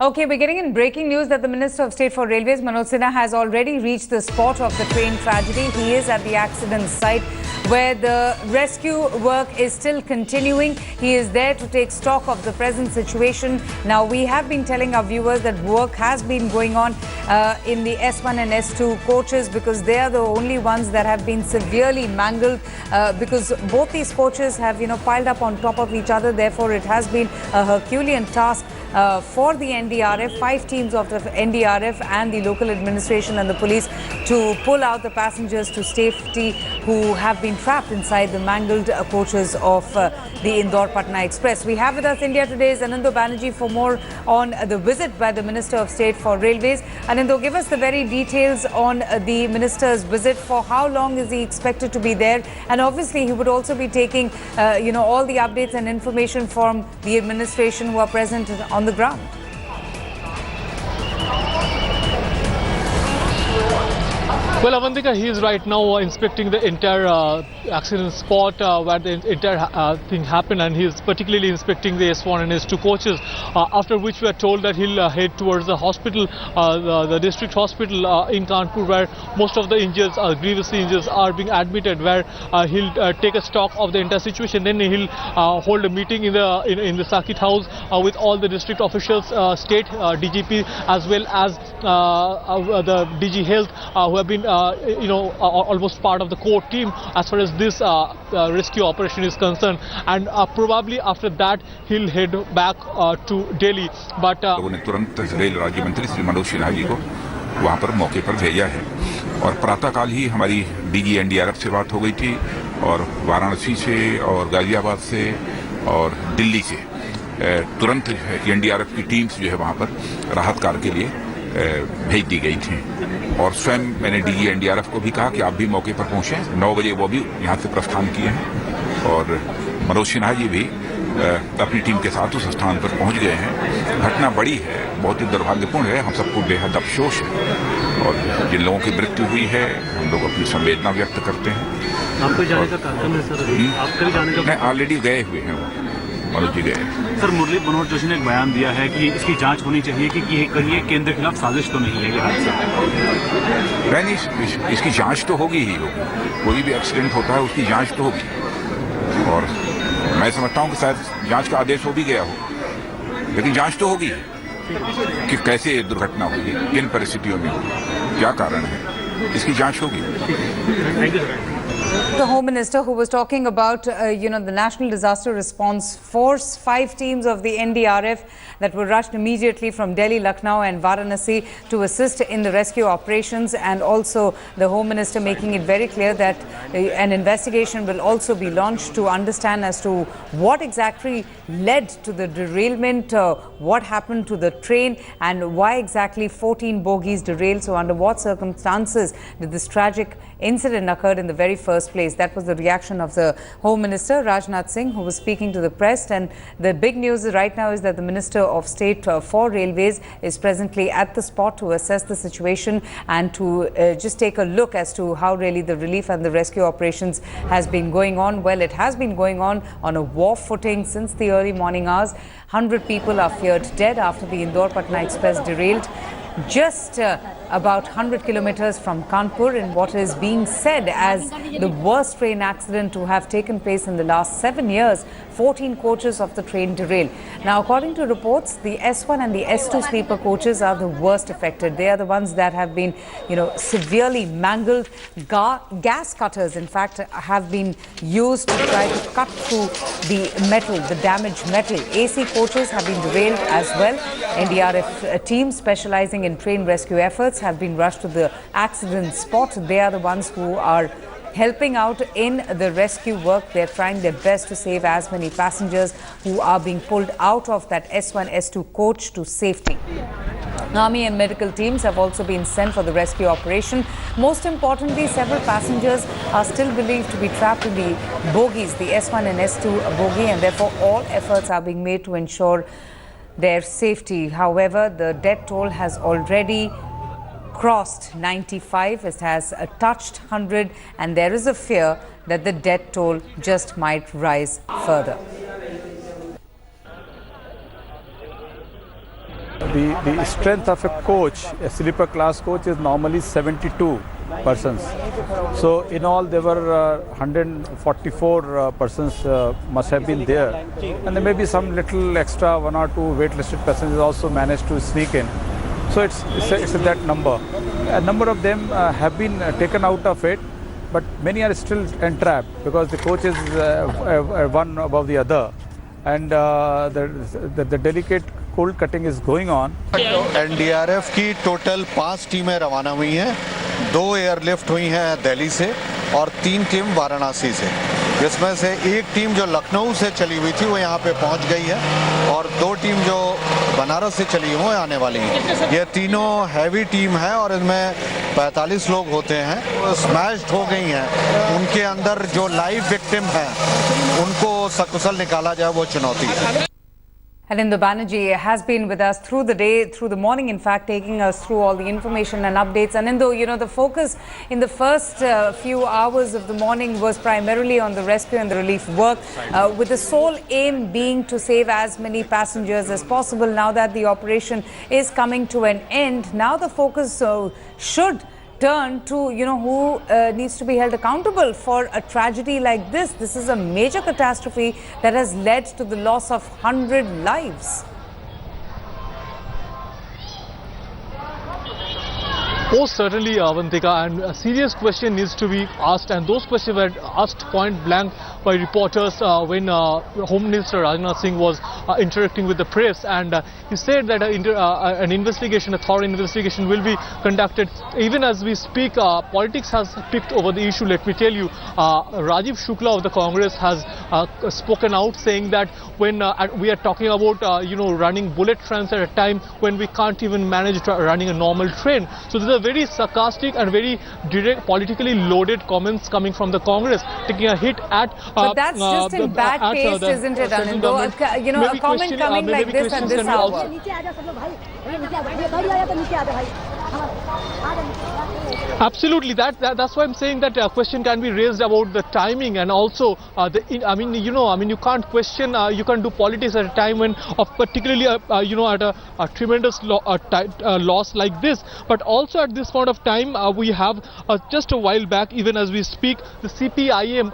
Okay, we're getting in breaking news that the Minister of State for Railways, Manoj Sinha, has already reached the spot of the train tragedy. He is at the accident site where the rescue work is still continuing. He is there to take stock of the present situation. Now, we have been telling our viewers that work has been going on in the S1 and S2 coaches because they are the only ones that have been severely mangled because both these coaches have, piled up on top of each other. Therefore, it has been a Herculean task for the NDRF, 5 teams of the NDRF and the local administration and the police to pull out the passengers to safety who have been trapped inside the mangled coaches of the Indore-Patna Express. We have with us India Today's Anando Banerjee for more on the visit by the Minister of State for Railways. Anando, give us the very details on the Minister's visit. For how long is he expected to be there? And obviously, he would also be taking, all the updates and information from the administration who are present on the ground. Well, Avantika, he is right now inspecting the entire accident spot where the entire thing happened, and he is particularly inspecting the S1 and S2 coaches, after which we are told that he'll head towards the hospital, the district hospital in Kanpur, where most of the injured, grievously injured, are being admitted, where he'll take a stock of the entire situation. Then he'll hold a meeting in the Sakit House with all the district officials, state DGP, as well as the DG Health, who have been almost part of the core team as far as this rescue operation is concerned, and probably after that he'll head back to Delhi. But लोगों ने तुरंत rail राज्य मंत्री श्री मनोज सिन्हा जी को वहां पर मौके पर भेजा है और प्रातःकाल ही हमारी डीजी एनडीआरएफ से बात हो गई थी और वाराणसी से और गाजियाबाद से और दिल्ली से तुरंत एनडीआरएफ की टीम्स जो है वहां पर राहत कार्य के लिए भेज दी गई थी और स्वयं मैंने डीजी एनडीआरएफ को भी कहा कि आप भी मौके पर पहुंचे। 9 बजे वो भी यहां से प्रस्थान किए हैं और मनोज सिन्हा जी भी अपनी टीम के साथ उस स्थान पर पहुंच गए हैं। घटना बड़ी है, बहुत ही दुर्भाग्यपूर्ण है, हम सबको बेहद अफसोस है और जिन लोगों की मृत्यु हुई है हम लोग अपनी संवेदना व्यक्त करते हैं। आपको जाने का कार्यक्रम है सर? आपका भी जाने का? नहीं, ऑलरेडी गए हुए हैं वो, मनोज जी गए। सर, मुरली मनोहर जोशी ने एक बयान दिया है कि इसकी जांच होनी चाहिए कि कहीं केंद्र के खिलाफ साजिश तो नहीं है ये हादसा। नहीं, इसकी जांच तो होगी ही होगी। कोई भी एक्सीडेंट होता है उसकी जांच तो होगी और मैं समझता हूं कि शायद जांच का आदेश हो भी गया हो, लेकिन जांच तो होगी कि कैसे दुर्घटना हुई, किन परिस्थितियों में हुई, क्या कारण है, इसकी जांच होगी। Thank you sir. The Home Minister, who was talking about, the National Disaster Response Force, 5 teams of the NDRF that were rushed immediately from Delhi, Lucknow and Varanasi to assist in the rescue operations, and also the Home Minister making it very clear that an investigation will also be launched to understand as to what exactly led to the derailment, what happened to the train and why exactly 14 bogies derailed. So under what circumstances did this tragic incident occurred in the very first place? That was the reaction of the Home Minister, Rajnath Singh, who was speaking to the press. And the big news right now is that the Minister of State for Railways is presently at the spot to assess the situation and to just take a look as to how really the relief and the rescue operations has been going on. Well, it has been going on a war footing since the early morning hours. 100 people are feared dead after the Indore-Patna Express derailed just about 100 kilometers from Kanpur in what is being said as the worst train accident to have taken place in the last 7 years. 14 coaches of the train derailed. Now, according to reports, the S1 and the S2 sleeper coaches are the worst affected. They are the ones that have been, severely mangled. Gas cutters, in fact, have been used to try to cut through the metal, the damaged metal. AC coaches have been derailed as well. NDRF teams specializing in train rescue efforts have been rushed to the accident spot. They are the ones who are helping out in the rescue work. They're trying their best to save as many passengers who are being pulled out of that S1, S2 coach to safety. Army and medical teams have also been sent for the rescue operation. Most importantly, several passengers are still believed to be trapped in the bogies, the S1 and S2 bogie, and therefore all efforts are being made to ensure their safety. However, the death toll has already crossed 95. It has touched 100, and there is a fear that the death toll just might rise further. the strength of a coach, a sleeper class coach, is normally 72 persons. So in all there were 144 persons must have been there, and there may be some little extra 1 or 2 waitlisted persons also managed to sneak in. So it's that number. A number of them have been taken out of it, but many are still entrapped because the coach is one above the other, and the delicate cold cutting is going on. NDRF की total 5 टीमें रवाना हुई हैं, 2 airlift हुई हैं दिल्ली से और 3 team Varanasi से, जिसमें से एक टीम जो लखनऊ से चली हुई थी वो यहाँ पे पहुँच गई है और 2 टीम जो बनारस से चली हुई आने वाली हैं। ये तीनों हैवी टीम है और इनमें 45 लोग होते हैं, स्मैश्ड हो गई हैं। उनके अंदर जो लाइव विक्टिम हैं उनको सकुशल निकाला जाए वो चुनौती है। Anindo Banerjee has been with us through the day, through the morning, in fact, taking us through all the information and updates. Anindo, you know, the focus in the first few hours of the morning was primarily on the rescue and the relief work, with the sole aim being to save as many passengers as possible. Now that the operation is coming to an end, now the focus should turn to, you know, who needs to be held accountable for a tragedy like this. This is a major catastrophe that has led to the loss of 100 lives. Most certainly, Avantika, and a serious question needs to be asked, and those questions were asked point blank by reporters when Home Minister Rajnath Singh was interacting with the press, and he said that an investigation, a thorough investigation will be conducted. Even as we speak, politics has picked over the issue. Let me tell you, Rajiv Shukla of the Congress has spoken out saying that when we are talking about you know, running bullet trains at a time when we can't even manage running a normal train. So these are very sarcastic and very direct, politically loaded comments coming from the Congress, taking a hit at but that's just in bad taste, isn't it, Anindo? You know, a comment coming like this at this hour. Absolutely, that's why I'm saying that a question can be raised about the timing, and also I mean, you can't question, you can't do politics at a time when, particularly you know, at a tremendous loss like this. But also at this point of time, we have just a while back, even as we speak, the CPIM,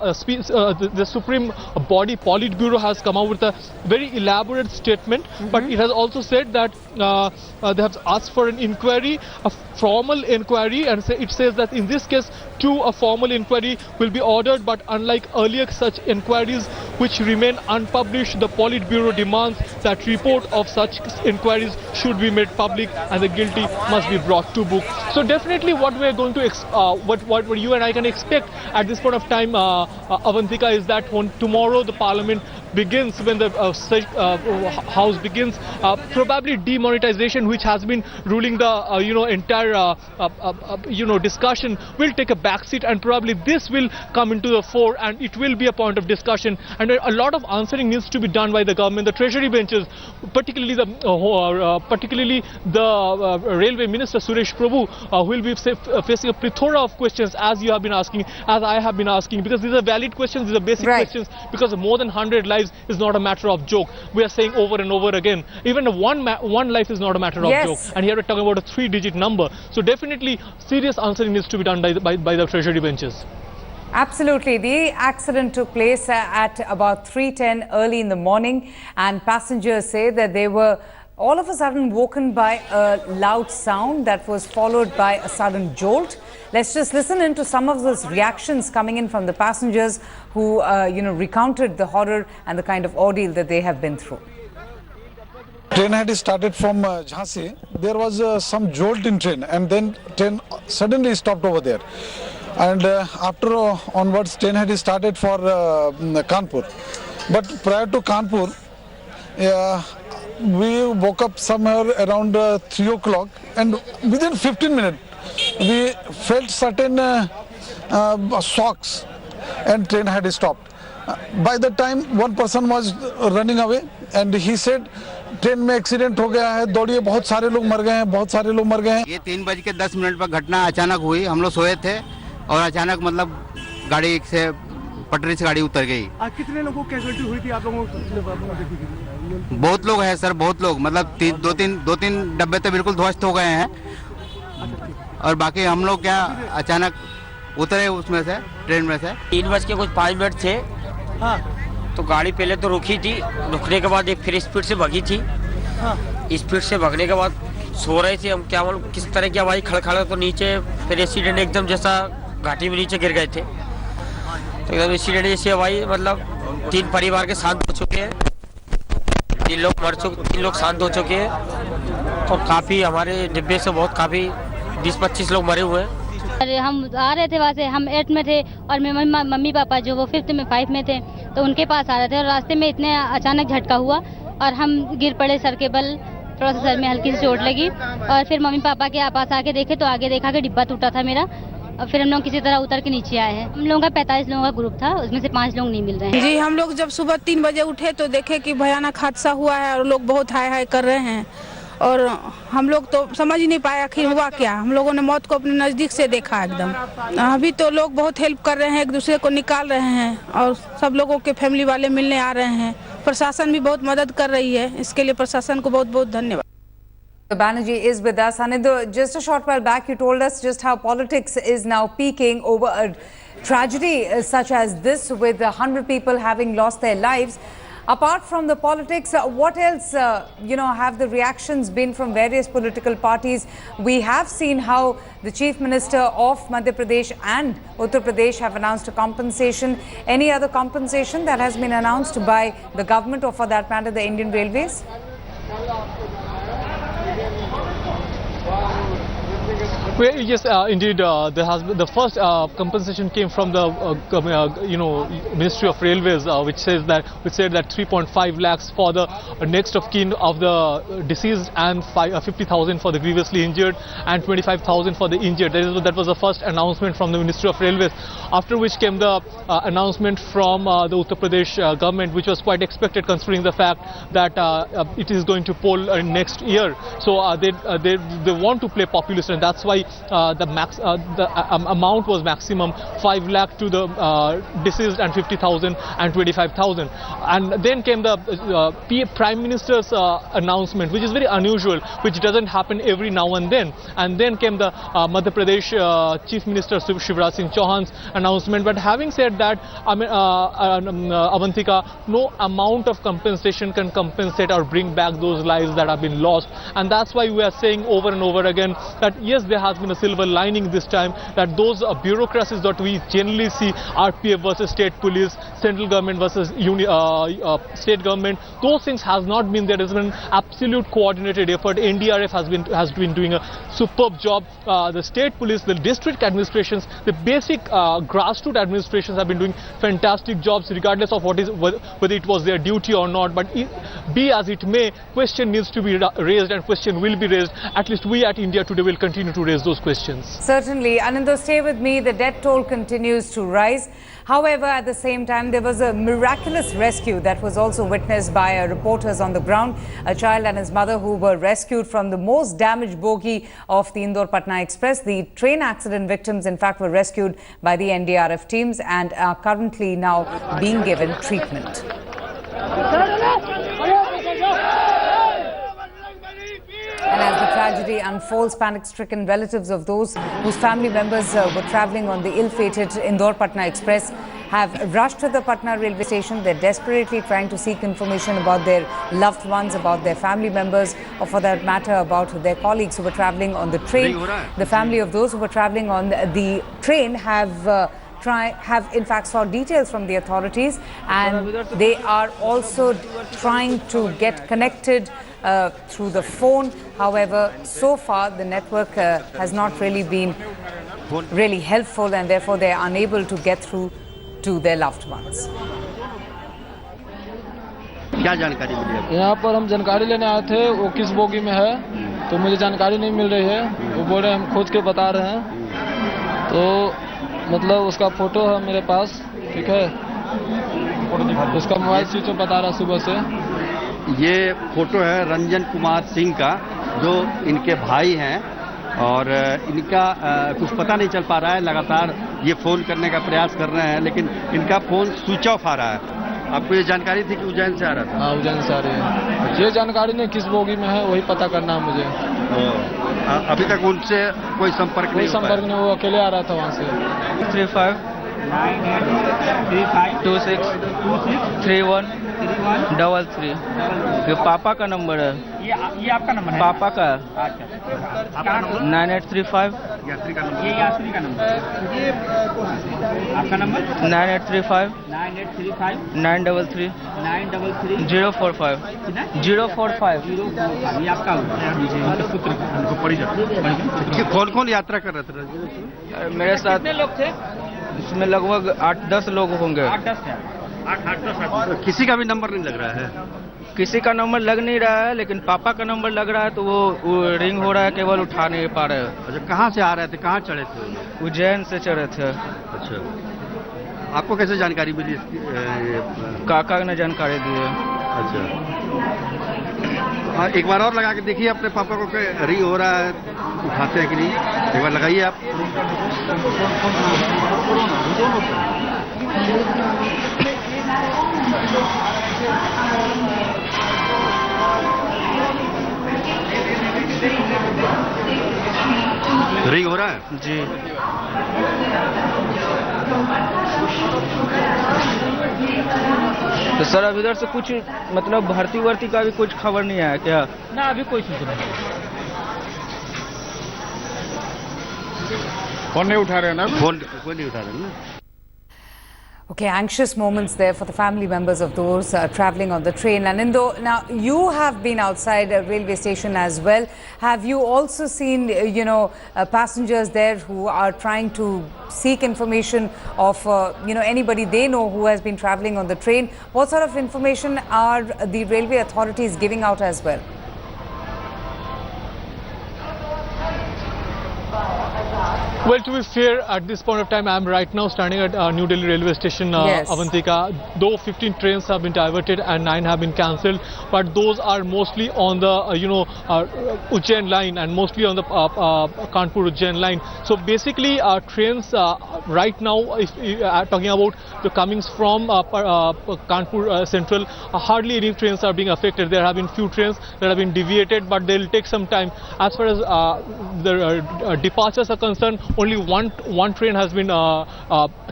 the Supreme Body Politburo has come out with a very elaborate statement, but it has also said that they have asked for an inquiry, a formal inquiry, and it says that in this case too a formal inquiry will be ordered, but unlike earlier such inquiries which remain unpublished, the Politburo demands that report of such inquiries should be made public and the guilty must be brought to book. So definitely what we are going to what you and I can expect at this point of time, Avantika, is that when tomorrow the Parliament begins, when the House begins, probably demonetization, which has been ruling the you know, entire you know, discussion, will take a backseat, and probably this will come into the fore and it will be a point of discussion, and a lot of answering needs to be done by the government. The treasury benches, particularly the railway minister Suresh Prabhu, will be facing a plethora of questions, as you have been asking, as I have been asking, because these are valid questions, these are basic questions, because more than 100 lives is not a matter of joke. We are saying over and over again, even one life is not a matter of joke, and here we're talking about a 3-digit number. So definitely serious answering needs to be done by the treasury benches. Absolutely. The accident took place at about 3:10 early in the morning, and passengers say that they were all of a sudden woken by a loud sound that was followed by a sudden jolt. Let's just listen into some of those reactions coming in from the passengers who you know, recounted the horror and the kind of ordeal that they have been through. Train had started from Jhansi. There was some jolt in train, and then train suddenly stopped over there. And after onwards, train had started for Kanpur. But prior to Kanpur, we woke up somewhere around 3 o'clock, and within 15 minutes, we felt certain shocks, and train had stopped. By the time one person was running away, and he said, train में accident हो गया है, दौड़िए, बहुत सारे लोग मर गए हैं, बहुत सारे लोग मर गए हैं। ये 3:10 पर घटना अचानक हुई, हम लोग सोए थे और अचानक मतलब गाड़ी से पटरी से गाड़ी उतर गई। कितने लोगों को कैजुअलिटी हुई थी आप लोगों को? बहुत लोग हैं सर, बहुत लोग, मतलब दो तीन डब्बे तो बिल्कुल ध्वस्त हो गए हैं और बाकी हम लोग क्या अचानक उतरे उसमें से, ट्रेन में से। 3:05 थे। हाँ। तो गाड़ी पहले तो रुकी थी, रुकने के बाद एक फिर स्पीड से भगी थी। हाँ। स्पीड से भगने के बाद सो रहे थे हम, क्या मालूम किस तरह की आवाज़ खड़खड़ा तो नीचे फिर एक्सीडेंट एकदम जैसा घाटी में नीचे गिर गए थे। तो एकदम एक्सीडेंट जैसी आवाज़, मतलब 3 परिवार के शांत हो चुके हैं, 3 लोग मर चुके, 3 लोग शांत हो चुके हैं और काफ़ी हमारे डिब्बे से बहुत काफ़ी 20-25 लोग मरे हुए हैं। अरे हम आ रहे थे वहाँ से, हम 8 में थे और मेरे मम्मी पापा जो वो 5th में 5 में थे, तो उनके पास आ रहे थे और रास्ते में इतने अचानक झटका हुआ और हम गिर पड़े सर के बल, थोड़ा सा सर में हल्की सी चोट लगी और फिर मम्मी पापा के पास आके देखे तो आगे देखा कि डिब्बा टूटा था मेरा और फिर हम लोग किसी तरह उतर के नीचे आए हैं। हम लोगों का 45 लोगों का ग्रुप था, उसमें से 5 लोग नहीं मिल रहे हैं। जी, हम लोग जब सुबह 3 बजे उठे तो देखे कि भयानक हादसा हुआ है और लोग बहुत हाय हाय कर रहे हैं और हम लोग तो समझ ही नहीं पाए आखिर हुआ क्या। हम लोगों ने मौत को अपने नज़दीक से देखा एकदम। अभी तो लोग बहुत हेल्प कर रहे हैं, एक दूसरे को निकाल रहे हैं और सब लोगों के फैमिली वाले मिलने आ रहे हैं। प्रशासन भी बहुत मदद कर रही है, इसके लिए प्रशासन को बहुत बहुत धन्यवाद। Banerjee is with us. Anindo, just a short while back, you told us just how politics is now peaking over a tragedy such as this, with 100 people having lost their lives. Apart from the politics, what else, have the reactions been from various political parties? We have seen how the Chief Minister of Madhya Pradesh and Uttar Pradesh have announced a compensation. Any other compensation that has been announced by the government or, for that matter, the Indian Railways? Well, yes, indeed, there has been the first compensation came from the Ministry of Railways, which said that 3.5 lakhs for the next of kin of the deceased and 50,000 for the grievously injured and 25,000 for the injured. That was the first announcement from the Ministry of Railways. After which came the announcement from the Uttar Pradesh government, which was quite expected considering the fact that it is going to poll next year. So they want to play populist, and that's why the amount was maximum 5 lakh to the deceased and 50,000 and 25,000. And then came the Prime Minister's announcement, which is very unusual, which doesn't happen every now and then. And then came the Madhya Pradesh Chief Minister Shivraj Singh Chauhan's announcement. But having said that, Avantika, no amount of compensation can compensate or bring back those lives that have been lost. And that's why we are saying over and over again that yes, there has been a silver lining this time, that those bureaucracies that we generally see, RPF versus state police, central government versus state government, those things has not been there. There has been absolute coordinated effort. NDRF has been doing a superb job. The state police, the district administrations, the basic grassroots administrations have been doing fantastic jobs, regardless of whether it was their duty or not. But be as it may, question needs to be raised, and question will be raised. At least we at India Today will continue to raise those questions. Certainly. Anando, stay with me. The death toll continues to rise. However, at the same time, there was a miraculous rescue that was also witnessed by reporters on the ground. A child and his mother who were rescued from the most damaged bogie of the Indore-Patna Express. The train accident victims, in fact, were rescued by the NDRF teams and are currently now being given treatment. And as the tragedy unfolds, panic-stricken relatives of those whose family members were travelling on the ill-fated Indore-Patna Express have rushed to the Patna railway station. They're desperately trying to seek information about their loved ones, about their family members, or for that matter, about their colleagues who were travelling on the train. The family of those who were travelling on the train have in fact sought details from the authorities, and they are also trying to get connected through the phone. However, so far the network has not really been helpful, and therefore they are unable to get through to their loved ones. क्या जानकारी मिली? यहाँ पर हम जानकारी लेने आए थे, वो किस बोगी में है तो मुझे जानकारी नहीं मिल रही है। वो बोल रहे हैं हम खोज के बता रहे हैं, तो मतलब उसका फोटो है मेरे पास, ठीक है, उसका मोबाइल स्विच ऑफ बता रहा सुबह से। ये फोटो है रंजन कुमार सिंह का, जो इनके भाई हैं और इनका कुछ पता नहीं चल पा रहा है। लगातार ये फ़ोन करने का प्रयास कर रहे हैं लेकिन इनका फ़ोन स्विच ऑफ आ रहा है। आपको ये जानकारी थी कि उज्जैन से आ रहा था? हाँ, उज्जैन से आ रही है। ये जानकारी नहीं किस बोगी में है, वही पता करना है मुझे। अभी तक उनसे कोई संपर्क नहीं? कोई संपर्क नहीं, वो अकेले आ रहा था वहाँ से। 35 26 31 33। ये पापा का नंबर है। ये आपका नंबर है? पापा का। अच्छा, 9835। यात्री का नंबर? ये यात्री का नंबर है। आपका नंबर? 9835 9835 933 933 045 045। ये आपका उनके पुत्र उनको पड़ी जाती। कौन कौन यात्रा कर रहे थे मेरे साथ? कितने लोग थे? इसमें लगभग 8-10 लोग होंगे। 8-10 थे। 8-10। किसी का भी नंबर नहीं लग रहा है? किसी का नंबर लग नहीं रहा है लेकिन पापा का नंबर लग रहा है तो वो रिंग हो रहा है, केवल उठा नहीं पा रहे हैं। अच्छा, कहाँ से आ रहे थे, कहाँ चढ़े थे? उज्जैन से चढ़े थे। अच्छा, आपको कैसे जानकारी मिली इसकी? काका ने जानकारी दी है। अच्छा, एक बार और लगा के देखिए अपने पापा को, रिंग हो रहा है, उठाते हैं कि नहीं? एक बार लगाइए आप। रिंग हो रहा है जी। तो सर अब इधर से कुछ मतलब भर्ती वर्ती का भी कुछ खबर नहीं आया क्या? ना, अभी कोई सूचना नहीं। फोन नहीं उठा रहे ना? फोन कोई नहीं उठा रहे ना? Okay, anxious moments there for the family members of those traveling on the train. And Indo, now you have been outside a railway station as well. Have you also seen, passengers there who are trying to seek information of, anybody they know who has been traveling on the train? What sort of information are the railway authorities giving out as well? Well, to be fair, at this point of time, I am right now standing at New Delhi railway station, Yes. Avantika. Though 15 trains have been diverted and 9 have been cancelled, but those are mostly on the, Ujjain line and mostly on the Kanpur-Ujjain line. So basically, trains right now, if talking about the comings from Kanpur Central, hardly any trains are being affected. There have been few trains that have been deviated, but they'll take some time. As far as the departures are concerned, only one train has been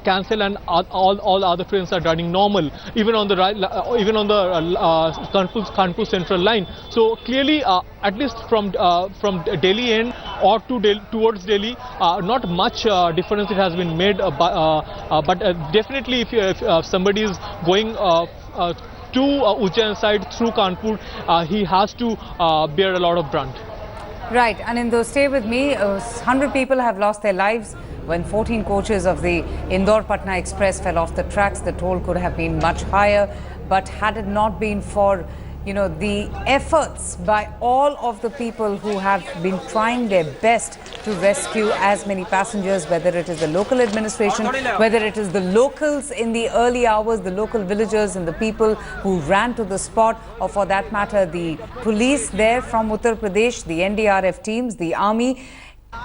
cancelled, and all other trains are running normal. Even on the Kanpur Central line. So clearly, at least from Delhi end or towards Delhi, not much difference it has been made. But definitely, if somebody is going to Ujjain side through Kanpur, he has to bear a lot of brunt. Right, and in those, stay with me, 100 people have lost their lives when 14 coaches of the Indore-Patna Express fell off the tracks. The toll could have been much higher, but had it not been for, the efforts by all of the people who have been trying their best to rescue as many passengers, whether it is the local administration, whether it is the locals in the early hours, the local villagers and the people who ran to the spot, or for that matter, the police there from Uttar Pradesh, the NDRF teams, the army.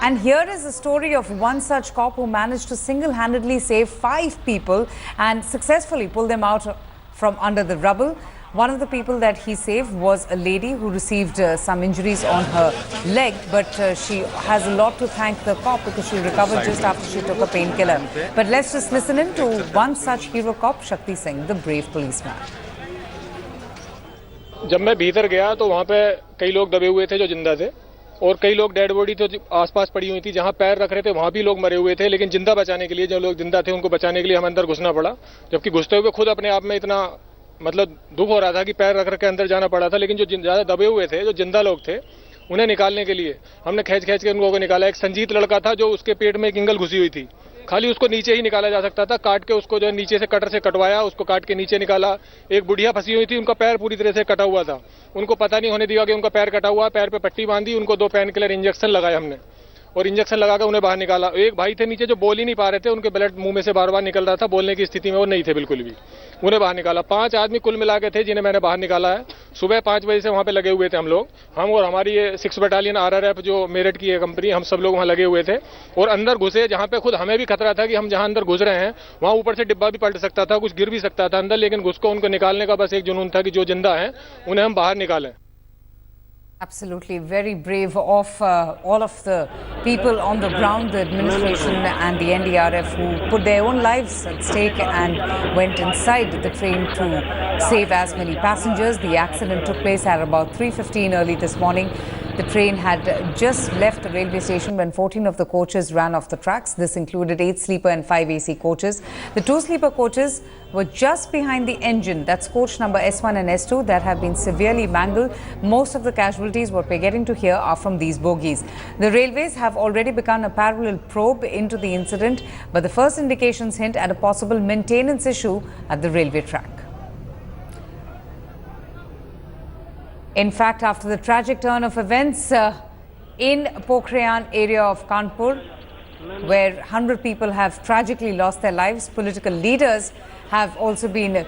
And here is the story of one such cop who managed to single-handedly save 5 people and successfully pull them out from under the rubble. One of the people that he saved was a lady who received some injuries on her leg, but she has a lot to thank the cop because she recovered just after she took a painkiller. But let's just listen in to one such hero cop, Shakti Singh, the brave policeman. जब मैं भीतर गया तो वहाँ पे कई लोग दबे हुए थे जो जिंदा थे, और कई लोग डेड बॉडी तो आसपास पड़ी हुई थी। जहाँ पैर रख रहे थे वहाँ भी लोग मरे हुए थे, लेकिन जिंदा बचाने के लिए, जो लोग जिंदा थे उनको बचाने के लिए हमें अंदर घुसना पड़ा। जबकि घुसते हुए खुद अपने आप में इतना दुख हो रहा था कि पैर रख के अंदर जाना पड़ा था। लेकिन जो ज़्यादा दबे हुए थे, जो जिंदा लोग थे, उन्हें निकालने के लिए हमने खींच के उन लोगों को निकाला। एक संजीत लड़का था जो उसके पेट में एक इंगल घुसी हुई थी, खाली उसको नीचे ही निकाला जा सकता था। काट के उसको जो नीचे से कटर से कटवाया, उसको काट के नीचे निकाला। एक बुढ़िया फंसी हुई थी, उनका पैर पूरी तरह से कटा हुआ था, उनको पता नहीं होने दिया कि उनका पैर कटा हुआ। पैर पे पट्टी बांधी, उनको 2 पेन किलर इंजेक्शन लगाए हमने, और इंजेक्शन लगाकर उन्हें बाहर निकाला। एक भाई थे नीचे जो बोल ही नहीं पा रहे थे, उनके ब्लड मुंह में से बार बार निकल रहा था, बोलने की स्थिति में वो नहीं थे बिल्कुल भी, उन्हें बाहर निकाला। 5 आदमी कुल मिला के थे जिन्हें मैंने बाहर निकाला है। सुबह 5 बजे से वहाँ पे लगे हुए थे हम और हमारी ये 6 बटालियन RRF जो मेरठ की है कंपनी, हम सब लोग वहाँ लगे हुए थे और अंदर घुसे, जहाँ पे खुद हमें भी खतरा था कि हम जहाँ अंदर घुस रहे हैं वहाँ ऊपर से डिब्बा भी पलट सकता था, कुछ गिर भी सकता था अंदर, लेकिन घुस को उनको निकालने का बस एक जुनून था कि जो जिंदा हैं उन्हें हम बाहर निकालें। Absolutely, very brave of all of the people on the ground, the administration and the NDRF, who put their own lives at stake and went inside the train to save as many passengers. The accident took place at about 3:15 early this morning. The train had just left the railway station when 14 of the coaches ran off the tracks. This included 8 sleeper and 5 AC coaches. The 2 sleeper coaches were just behind the engine, that's coach number S1 and S2, that have been severely mangled. Most of the casualties, what we're getting to hear, are from these bogies. The railways have already begun a parallel probe into the incident, but the first indications hint at a possible maintenance issue at the railway track. In fact, after the tragic turn of events in Pokhran area of Kanpur, where 100 people have tragically lost their lives, political leaders have also been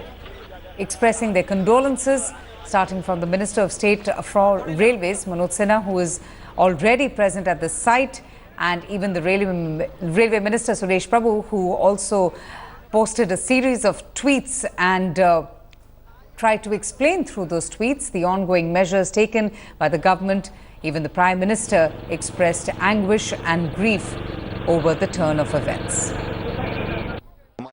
expressing their condolences, starting from the Minister of State for Railways, Manoj Sinha, who is already present at the site, and even the Railway Minister, Suresh Prabhu, who also posted a series of tweets and tried to explain through those tweets the ongoing measures taken by the government. Even the Prime Minister expressed anguish and grief over the turn of events.